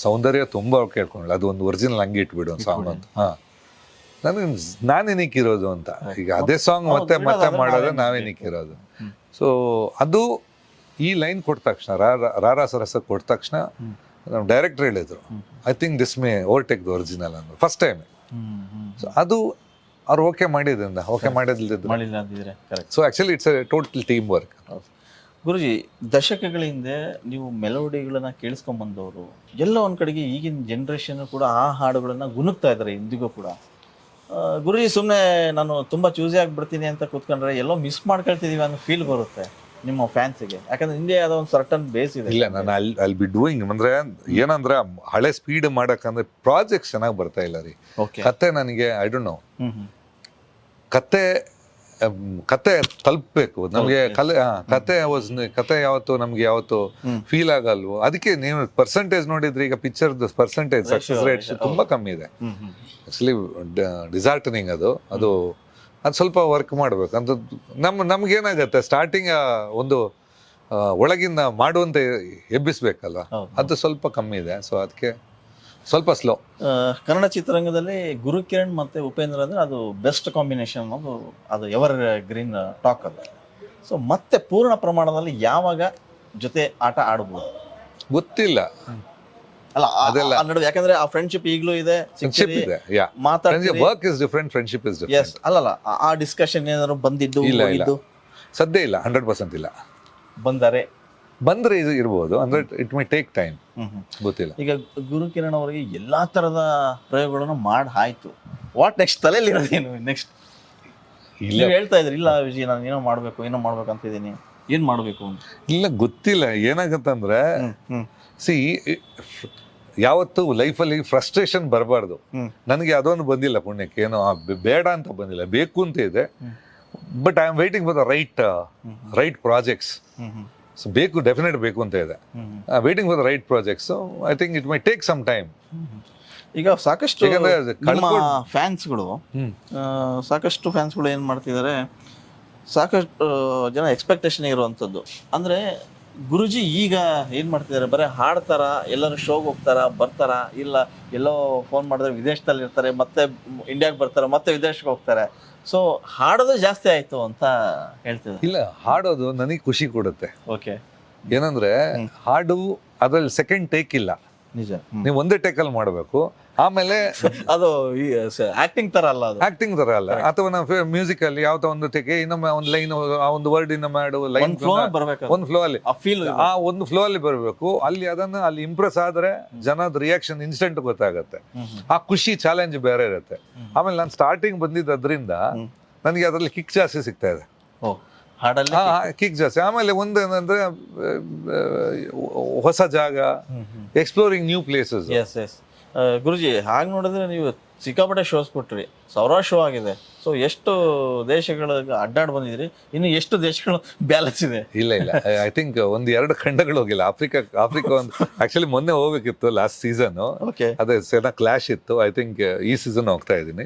ಸೌಂದರ್ಯ ತುಂಬ ಕೇಳ್ಕೊಂಡಿಲ್ಲ, ಅದು ಒಂದು ಒರಿಜಿನಲ್ ಹಂಗೆ ಇಟ್ಬಿಡು ಒಂದು ಸಾಂಗ್ ಅಂತ. ನನಗೆ ನಾನೇನಿಕ್ಕಿರೋದು ಅಂತ. ಈಗ ಅದೇ ಸಾಂಗ್ ಮತ್ತೆ ಮಾಡೋದು ನಾವೇನಿಕ್ಕಿರೋದು. ಸೊ ಅದು ಈ ಲೈನ್ ಕೊಟ್ಟ ತಕ್ಷಣ, ರಾರಾ ಸರಸ ಕೊಟ್ಟ ತಕ್ಷಣ ನಮ್ಮ ಡೈರೆಕ್ಟರ್ ಹೇಳಿದ್ರು, I think this may overtake the original ಅಂದ್ರು ಫಸ್ಟ್ ಟೈಮ್. ಸೊ ಅದು ಅವ್ರು ಓಕೆ ಮಾಡಿದ್ರಿಂದ, ಓಕೆ ಮಾಡಿದ್ರೆ so actually it's a total team work. Guruji, ದಶಕಗಳ ಹಿಂದೆ ನೀವು ಮೆಲೋಡಿಗಳನ್ನ ಕೇಳಿಸ್ಕೊಂಬಂದವರು ಎಲ್ಲ ಒಂದು ಕಡೆಗೆ ಈಗಿನ ಜನ್ರೇಷನ್ ಕೂಡ ಆ ಹಾಡುಗಳನ್ನ ಗುನುಗ್ತಾ ಇದ್ದಾರೆ ಇಂದಿಗೂ ಕೂಡ. ಗುರುಜಿ, ಸುಮ್ಮನೆ ನಾನು ತುಂಬ ಚೂಸಿ ಆಗಿಬಿಡ್ತೀನಿ ಅಂತ ಕೂತ್ಕೊಂಡ್ರೆ ಎಲ್ಲೋ ಮಿಸ್ ಮಾಡ್ಕೊಳ್ತಿದೀವಿ ಅನ್ನೋ ಫೀಲ್ ಬರುತ್ತೆ ನಿಮ್ಮ ಫ್ಯಾನ್ಸಿಗೆ. ಯಾಕಂದ್ರೆ ಹಿಂದೆ ಯಾವುದೋ ಒಂದು ಸರ್ಟನ್ ಬೇಸ್ ಇದೆ. ಇಲ್ಲ, ನಾನು ಅಲ್ಲಿ ಬಿ ಡೂಯಿಂಗ್ ಅಂದ್ರೆ ಏನಂದ್ರೆ ಹಳೆ ಸ್ಪೀಡ್ ಮಾಡಕ್ಕಂದ್ರೆ ಪ್ರಾಜೆಕ್ಟ್ಸ್ ಚೆನ್ನಾಗಿ ಬರ್ತಾ ಇಲ್ಲ ರೀ. ಕತೆ ನನಗೆ ಐ ಡೋಂಟ್ ನೋ, ಕತೆ ತಲುಪಬೇಕು ನಮಗೆ. ಕತೆ ಯಾವತ್ತು ನಮ್ಗೆ ಯಾವತ್ತು ಫೀಲ್ ಆಗಲ್ವೋ, ಅದಕ್ಕೆ ನೀವು ಪರ್ಸೆಂಟೇಜ್ ನೋಡಿದ್ರೆ ಈಗ ಪಿಕ್ಚರ್ ಪರ್ಸೆಂಟೇಜ್ ಸಕ್ಸಸ್ ರೇಟ್ ತುಂಬಾ ಕಮ್ಮಿ ಇದೆ. ಆಕ್ಚುಲಿ ಡಿಸಾರ್ಟನಿಂಗ್ ಅದು ಸ್ವಲ್ಪ ವರ್ಕ್ ಮಾಡ್ಬೇಕು ಅಂತ. ನಮ್ಗೇನಾಗತ್ತೆ, ಸ್ಟಾರ್ಟಿಂಗ್ ಒಂದು ಒಳಗಿಂದ ಮಾಡುವಂತ ಎಬ್ಬಿಸ್ಬೇಕಲ್ಲ, ಅದು ಸ್ವಲ್ಪ ಕಮ್ಮಿ ಇದೆ. ಸೊ ಅದಕ್ಕೆ ಸ್ವಲ್ಪ ಸ್ಲೋ. ಕನ್ನಡ ಚಿತ್ರರಂಗದಲ್ಲಿ ಗುರುಕಿರಣ್ ಮತ್ತೆ ಉಪೇಂದ್ರ ಅಂದ್ರೆ ಅದು ಬೆಸ್ಟ್ ಕಾಂಬಿನೇಷನ್ ಅನ್ನೋದು, ಅದು ಎವರ್ ಗ್ರೀನ್ ಟಾಕ್ ಅದು. ಸೊ ಮತ್ತೆ ಪೂರ್ಣ ಪ್ರಮಾಣದಲ್ಲಿ ಯಾವಾಗ ಜೊತೆ ಆಟ ಆಡಬಹುದು ಗೊತ್ತಿಲ್ಲ. ಅಲ್ಲ ಅದೆಲ್ಲ ನಡುವೆ, ಯಾಕಂದ್ರೆ ಆ ಫ್ರೆಂಡ್ಶಿಪ್ ಈಗಲೂ ಇದೆ, work is different, friendship is different. ಅಲ್ಲಲ್ಲ, ಆ ಡಿಸ್ಕಷನ್ ಏನಾದ್ರು ಬಂದಿದ್ದು ಸದ್ಯ ಇಲ್ಲ, 100% ಇಲ್ಲ. ಬಂದ್ರೆ ಇದು ಇರ್ಬೋದು, ಅಂದ್ರೆ ಇಟ್ ಮೈ ಟೇಕ್ ಟೈಮ್, ಗೊತ್ತಿಲ್ಲ. ಈಗ ಗುರುಕಿರಣ್ ಅವರಿಗೆ ಎಲ್ಲಾ ತರದ ಪ್ರಯೋಗಗಳನ್ನು ಮಾಡಿ ಆಯ್ತು. What next? ತಲೆಯಲ್ಲಿ ಇರೋದೇನು ನೆಕ್ಸ್ಟ್? ಇಲ್ಲ ಹೇಳ್ತಾ ಇದ್ರಿ, ಇಲ್ಲ ವಿಜಯ್ ನಾನು ಏನೋ ಮಾಡ್ಬೇಕು ಅಂತಿದ್ದೀನಿ, ಏನ್ ಮಾಡ್ಬೇಕು ಅಂತ. ಇಲ್ಲ, ಗೊತ್ತಿಲ್ಲ ಏನಾಗತ್ತಂದ್ರೆ, ಸಿ ಯಾವತ್ತು ಲೈಫಲ್ಲಿ ಫ್ರಸ್ಟ್ರೇಷನ್ ಬರಬಾರ್ದು. ನನಗೆ ಅದೊಂದು ಬಂದಿಲ್ಲ ಪುಣ್ಯಕ್ಕೆ, ಏನೋ ಬೇಡ ಅಂತ ಬಂದಿಲ್ಲ, ಬೇಕು ಅಂತ ಇದೆ. But I am waiting for the right projects. So definite ಬೇಕು ಅಂತ ಇದೆ. Waiting for the right projects. I think it my take some time. ಈಗ ಸಾಕಷ್ಟು ಫ್ಯಾನ್ಸ್ಗಳು ಏನ್ ಮಾಡ್ತಿದ್ದಾರೆ, ಸಾಕಷ್ಟು ಜನ ಎಕ್ಸ್ಪೆಕ್ಟೇಷನ್ ಇರುವಂಥದ್ದು ಅಂದ್ರೆ, ಗುರುಜಿ ಈಗ ಏನ್ ಮಾಡ್ತಿದ್ದಾರೆ, ಬರೀ ಹಾಡ್ತಾರ, ಎಲ್ಲರೂ ಶೋಗೆ ಹೋಗ್ತಾರ, ಬರ್ತಾರ, ಇಲ್ಲ ಎಲ್ಲೋ ಫೋನ್ ಮಾಡಿದ್ರೆ ವಿದೇಶದಲ್ಲಿ ಇರ್ತಾರೆ, ಮತ್ತೆ ಇಂಡಿಯಾಗೆ ಬರ್ತಾರೆ, ಮತ್ತೆ ವಿದೇಶಕ್ಕೆ ಹೋಗ್ತಾರೆ. ಸೊ ಹಾಡೋದು ಜಾಸ್ತಿ ಆಯ್ತು ಅಂತ ಹೇಳ್ತಿದ್ದಾರೆ. ಇಲ್ಲ, ಹಾಡೋದು ನನಗೆ ಖುಷಿ ಕೊಡುತ್ತೆ. ಓಕೆ, ಏನಂದ್ರೆ ಹಾಡು ಅದ್ರಲ್ಲಿ ಸೆಕೆಂಡ್ ಟೇಕ್ ಇಲ್ಲ, ನಿಜ. ನೀವು ಒಂದೇ ಟೇಕಲ್ಲಿ ಮಾಡಬೇಕು. ಆಮೇಲೆ ಅದು ಆಕ್ಟಿಂಗ್ ತರ ಅಲ್ಲ, ಅಥವಾ ನಾವು ಮ್ಯೂಸಿಕ್ ಅಲ್ಲಿ ಯಾವ್ದೋ ಒಂದು ಟೇಕ್, ಇನ್ನೊಮ್ಮೆ ಒಂದು ಲೈನ್, ಆ ಒಂದು ವರ್ಡ್ ಇನ್ನೊಮ್ಮೆ ಆಡು, ಲೈನ್ ಒಂದು ಫ್ಲೋ ಅಲ್ಲಿ, ಆ ಒಂದು ಫ್ಲೋ ಅಲ್ಲಿ ಬರಬೇಕು. ಅಲ್ಲಿ ಇಂಪ್ರೆಸ್ ಆದ್ರೆ ಜನದ ರಿಯಾಕ್ಷನ್ ಇನ್ಸ್ಟೆಂಟ್ ಗೊತ್ತಾಗತ್ತೆ. ಆ ಖುಷಿ ಚಾಲೆಂಜ್ ಬೇರೆ ಇರುತ್ತೆ. ಆಮೇಲೆ ನಾನು ಸ್ಟಾರ್ಟಿಂಗ್ ಬಂದಿದ್ದರಿಂದ ನನಗೆ ಅದರಲ್ಲಿ ಕಿಕ್ ಜಾಸ್ತಿ ಸಿಗ್ತಾ ಇದೆ, ಕಿಕ್ ಜಾಸ್ತಿ. ಆಮೇಲೆ ಒಂದು ಏನಂದ್ರೆ ಹೊಸ ಜಾಗ, ಎಕ್ಸ್ಪ್ಲೋರಿಂಗ್ ನ್ಯೂ ಪ್ಲೇಸಸ್. ಗುರುಜಿ, ಹಾಗೆ ನೋಡಿದ್ರೆ ನೀವು ಸಿಕ್ಕಾಪಟ್ಟೆ ಶೋಸ್ ಕೊಟ್ರಿ, ಸಾವಿರಾರು ಶೋ ಆಗಿದೆ. ಸೊ ಎಷ್ಟು ದೇಶಗಳಿಗೆ ಅಡ್ಡಾಡ್ ಬಂದಿದ್ರಿ, ಇನ್ನು ಎಷ್ಟು ದೇಶಗಳು ಬ್ಯಾಲೆನ್ಸ್ ಇದೆ? ಇಲ್ಲ, ಐ ಥಿಂಕ್ 1-2 ಖಂಡಗಳು ಹೋಗಿಲ್ಲ. ಆಫ್ರಿಕಾ ಒಂದು ಆಕ್ಚುಲಿ ಮೊನ್ನೆ ಹೋಗ್ಬೇಕಿತ್ತು, ಲಾಸ್ಟ್ ಸೀಸನ್. ಅದೇ ಚೆನ್ನಾಗಿ ಕ್ಲಾಶ್ ಇತ್ತು. ಐ ಥಿಂಕ್ ಈ ಸೀಸನ್ ಹೋಗ್ತಾ ಇದ್ದೀನಿ.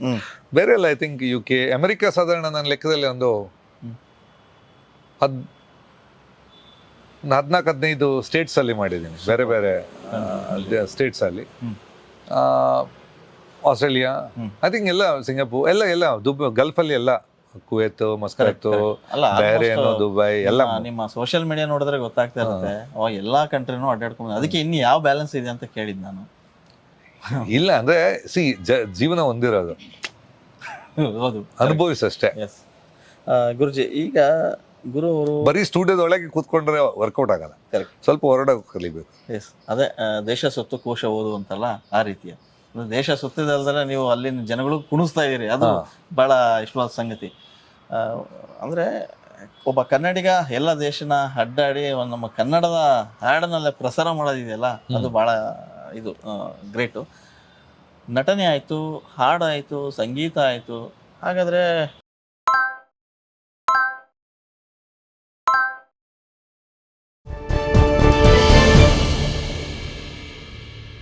ಬೇರೆ ಎಲ್ಲ ಐ ಥಿಂಕ್ UK, ಅಮೆರಿಕ ಸಾಧಾರಣ ನನ್ನ ಲೆಕ್ಕದಲ್ಲಿ ಒಂದು 14-15 ಸ್ಟೇಟ್ಸ್ ಅಲ್ಲಿ ಮಾಡಿದ್ದೀನಿ, ಬೇರೆ ಸ್ಟೇಟ್ಸ್ ಅಲ್ಲಿ. ಆಸ್ಟ್ರೇಲಿಯಾ, ಐ ಥಿಂಕ್ ಎಲ್ಲ, ಸಿಂಗಾಪುರ್ ಎಲ್ಲ ದುಬೈ, ಗಲ್ಫ್ ಅಲ್ಲಿ ಎಲ್ಲ, ಕುವೈತ್, ಮಸ್ಕತ್, ಬಹರೇನ್, ದುಬೈ ಎಲ್ಲ. ನಿಮ್ಮ ಸೋಷಿಯಲ್ ಮೀಡಿಯಾ ನೋಡಿದ್ರೆ ಗೊತ್ತಾಗ್ತಾ ಇರುತ್ತೆ, ಅವಾಗ ಎಲ್ಲಾ ಕಂಟ್ರಿನೂ ಅಡ್ಡಾಡ್ಕೊಂಡು. ಅದಕ್ಕೆ ಇನ್ನು ಯಾವ ಬ್ಯಾಲೆನ್ಸ್ ಇದೆ ಅಂತ ಕೇಳಿದ್ ನಾನು. ಇಲ್ಲ ಅಂದ್ರೆ ಜೀವನ ಹೊಂದಿರೋದು, ಅನುಭವಿಸಷ್ಟೇ. ಗುರುಜಿ, ಈಗ ಗುರು ಅವರು ಬರೀ ಸ್ಟುಡಿಯೋದೊಳಗೆ ಕೂತ್ಕೊಂಡ್ರೆ ವರ್ಕೌಟ್ ಆಗಲ್ಲ, ಸ್ವಲ್ಪ ಹೊರಡೋಕೆ ಕಲಿಬೇಕು. ಅದೇ ದೇಶ ಸುತ್ತು ಕೋಶ ಓದು ಅಂತಲ್ಲ, ಆ ರೀತಿಯ ದೇಶ ಸುತ್ತಿದಲ್ದಲ್ಲ ನೀವು ಅಲ್ಲಿನ ಜನಗಳು ಕುಣಿಸ್ತಾ ಇದೀರಿ, ಅದು ಬಹಳ ಇಷ್ಟವಾದ ಸಂಗತಿ. ಅಂದ್ರೆ ಒಬ್ಬ ಕನ್ನಡಿಗ ಎಲ್ಲ ದೇಶನ ಅಡ್ಡಾಡಿ ನಮ್ಮ ಕನ್ನಡದ ಹಾಡನ್ನೆಲ್ಲ ಪ್ರಸಾರ ಮಾಡೋದಿದೆಯಲ್ಲ, ಅದು ಬಹಳ ಇದು ಗ್ರೇಟು. ನಟನೆ ಆಯ್ತು, ಹಾಡಾಯ್ತು, ಸಂಗೀತ ಆಯ್ತು. ಹಾಗಾದ್ರೆ